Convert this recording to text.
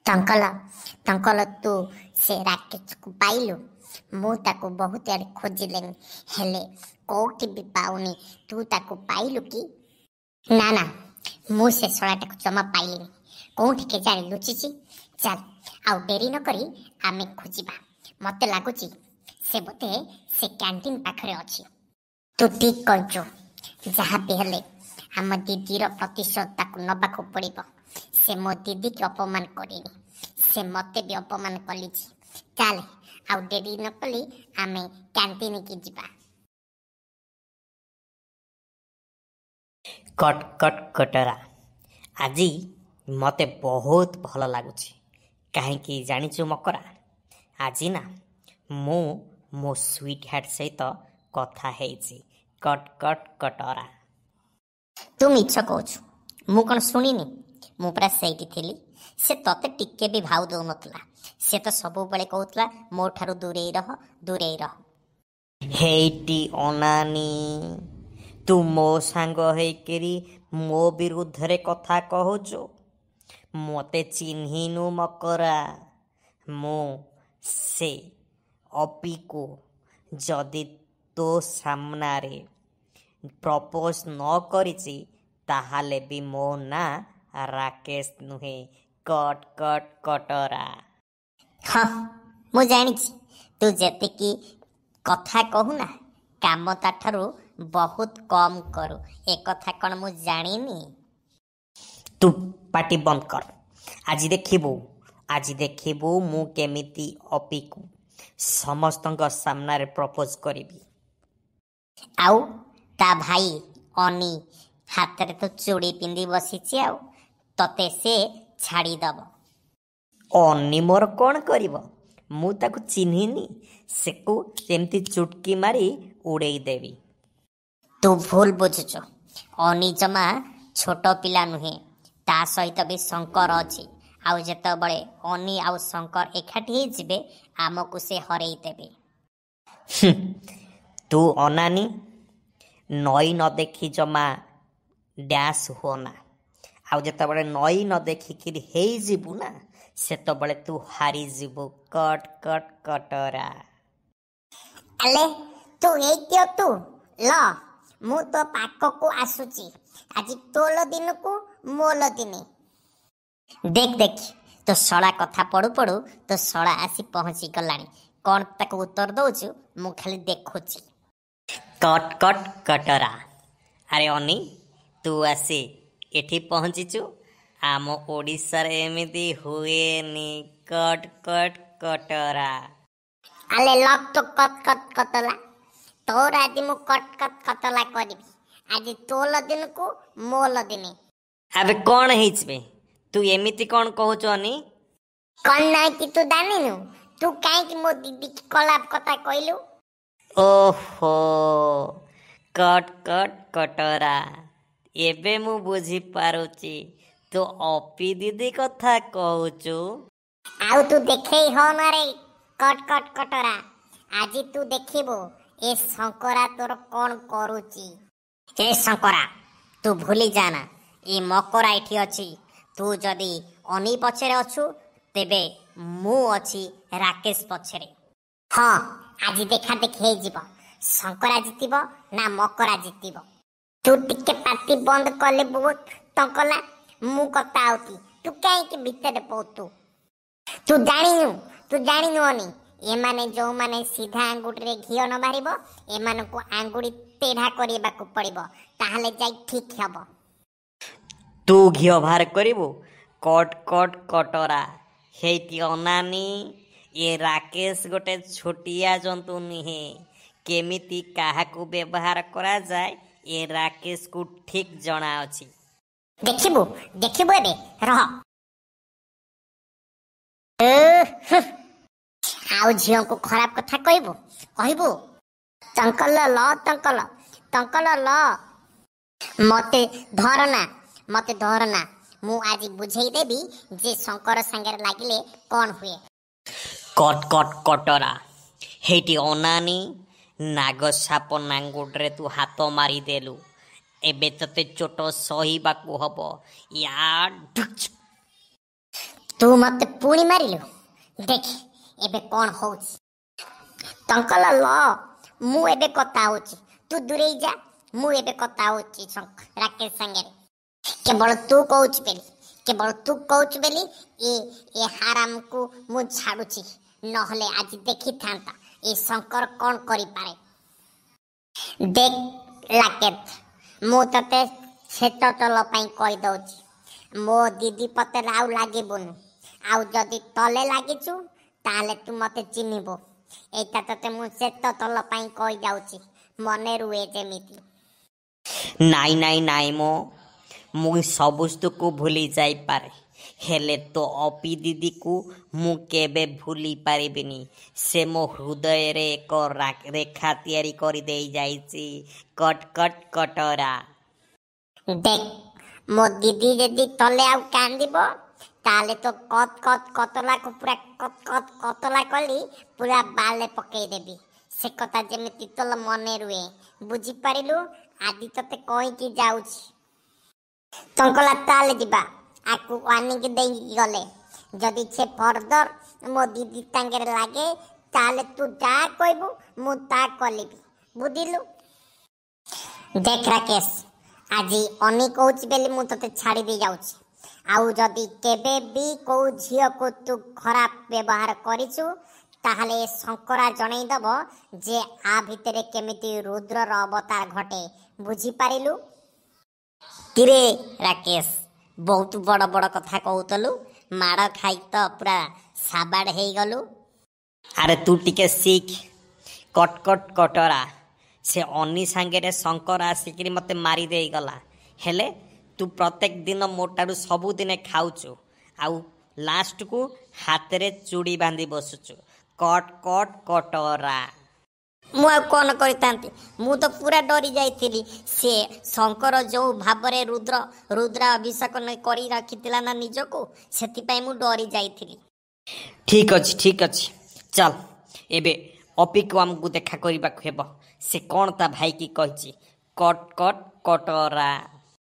टंकल टंकल तू से राकेश को पाइलु मु ताको बहुत आड़े खोजिलेनी हेले कोठी भी पाउनी तू ताको पाइलु कि ना ना मु से सड़ाटा को जमा पाइलिनी कोठी के जाने लुचिची चल आउ डेरी न करी आमे खोजिबा मते लागुची से बोते से कैंटीन पाखरे अछि तू ठीक कहचो जहाँ भी हेले आम दीदीर प्रतिशोध ताको नबाको पड़िबो से मो दीदी के अपमान करेनी से मते भी अपमान कलिछि चल आउ डेरी न कली आमे कैंटीन की जिबा कट कट कटरा आजी मते बहुत भल लगुच कहीं जाचु मकरा आज ना मु मो स्वीट हार्ट सहित कथा हेछि कट कट कटरा तू मिछ कहू मु कौन शुणिनी मु पूरा सही थी से तते टिके भी भाव दौ नतला से तो सब बेले कहूतला मो ठारू दूरे रह हेटी अनानी तू मो सांग हेकरी मो विरुद्ध रे कथा कहूचु मते चिन्हिनु मकरा मो से अपी को जदि तो सामना रे प्रपोज न करिछि ताहाले भी मो ना राकेश नुहे कट कट कटरा हाँ मु जानी तू जेते की कथा कहू ना काम ताठारू बहुत कम करू ए कथा कौन मु जानिनी तू पाटी बंद कर आज देखिबू मु केमिति अपी को समस्तଙ୍କ सामना रे प्रपोज करिबी आउ ता भाई अनी हाथ रे तो चूड़ी पिंदी बसीची आउ तते से छाड़ी दब अनी मोर कौन करिब मु ताकू चिन्हिनी सेकू सेमती चुटकी मारी उड़ेई देवी तू भूल बुझुच अनी जमा छोट पिला नुहे ता सहित भी शंकर अछि आउ जेते बळे अनी आउ शंकर एकाठी हे जिबे आमको से हरेई देबे तू अनानी नई न देखी जमा डैश होना आउ जेते बळे नई न देखिकी हे जिबु ना सेते बळे तू हारी जिबु कट कट कटरा अले तू हेतियो तू ल मु तो पाको को आसुची आज तोल दिन को मोल दिने देख तो सड़ा कथा पड़ू पड़ू तो सड़ा आसी पहुंची गलानी कौन तक उत्तर दउछु मु खाली देखुची कट कट कटरा अरे अनी तू आसी एठी पहुंचीचु आम ओडिसा रे एमिति हुएनी कट कट कटरा अले लक तो कट कट कटला तोर आज मु कट कट कटला करबी आज तोल दिन को मोल दिने अबे कौन हेचबे तू एमिति कौन कहूच अनी कौन नहीं कि तू जानिनु तू काहे कि मो दीदी की कलाप कथा कहलु ओहो कट कट कटरा एबे मु बुझी पारुची तू अपी दीदी कथा कहूचु आउ तू देखे हो ना रे कट कट कटरा आज तू देखिबो ए शंकरा तोर कौन करूची ए शंकरा तू भूली जाना ए मकरा एठी अछि तू जदि अनी पछरे अछु तेबे मु अछि राकेश पछरे हाँ आज देखा देखी हे जीव शंकरा जीतिबो ना मकरा जीतिबो तू टिके पार्टी बंद कले बहुत टंकला मु कथा आउती तू काहे के भीतर पौतु तू जानिनु अनी एमाने जो माने सीधा आंगुठी रे घियो न मारिबो एमान को आंगुठी टेढ़ा करिबा को पड़िबो ताहाले जाई ठीक हबो तू घियो बाहर करिबो कट कट कटरा हेती अनानी ये राकेश गोटे छोटिया जंतु निहे केमिति काहाकू व्यवहार करा जाए ये राकेश को ठीक जଣା अछि देखिबो एबे रह आउ झियो को खराब कथा कहबो टंकल ल मते धरना मु आज बुझेई देबी जे शंकर संगे लागिले कौन हुए कट कट कटरा हेटी अनानी नाग साप नांगुड्रे तू हाथ मारी देलु एबे तते चोट सहीबाकू हबो यार तू मते पुणी मारिलु देख एबे कौन होउछ तंकल ल मु एबे कथा होउछ तू दूरे जा मु एबे कथा होउछ राकेश संगे केवल तू कहूच बेली ए हाराम को मु छाड़ुची नहले आज देखी थांता ए शंकर कौन करी पारे देख लाकेत मु तते छेट चल पई कहि दउची मो दीदी पते आउ लागेबुनु आउ जदि तले लागिचु ताले तू मते चिन्हिबो एटा तते मु छेट चल पई कहि जाउची मने रुए जेमिति नाई नाई नाई मो मु सबुस्तु को भूली जाई पारे हेले तो अपी दीदी को मु केबे भूली पारिबिनी से मो हृदय रे एक रेखा तैयारी करी देई जाईची कट कट कटरा देख मो दीदी जदि तले आउ कांदिबो ताले तो कत कत कतला को पूरा कत कत कतला कली पूरा बाले पकई देबी से कथा जेमिति तोल मने रुए बुझी पारिलु आदि तते कहि कि जाउछी तंकला ताले दिबा आकु वार्निंग देई गले जदि छे फर्दर मो दीदी तांगरे लागे ताले तू जा कहबू मु ता कलिबी बुझिलु देख राकेश आज अनी कहूच बेली मु तते छाड़ी दे जाउछी आउ जदि केबे भी को झियो को तू खराब व्यवहार करिछु ताहले शंकरा जणई दबो जे आ भितरे केमिति रुद्रर अवतार घटे बुझी पारिलु किरे राकेश बहुत बड़ बड़ कथा कहूतलु माड़ खाई तो पूरा साबाड़ हे गलु अरे तू टिके सीख कट कट कटरा से अनी सांगे शंकर आसिक मते मारी दे गला हेले तू प्रत्येक दिन मोटारू सबुदिन खाऊचु आउ लास्ट को हाथ रे चूड़ी बांधी बसुचु कट कट कटरा मु कौन करतांती मु तो पूरा डरी जाइथिली से शंकर जो भाबरे रुद्र अभिषेक न करी रखितिला ना निजको सेति पई मु डरी जाइथिली ठीक अछि चल एबे अपी को हमको देखा करबा हेबो से कौन ता भाई की कहची कट कट कटरा।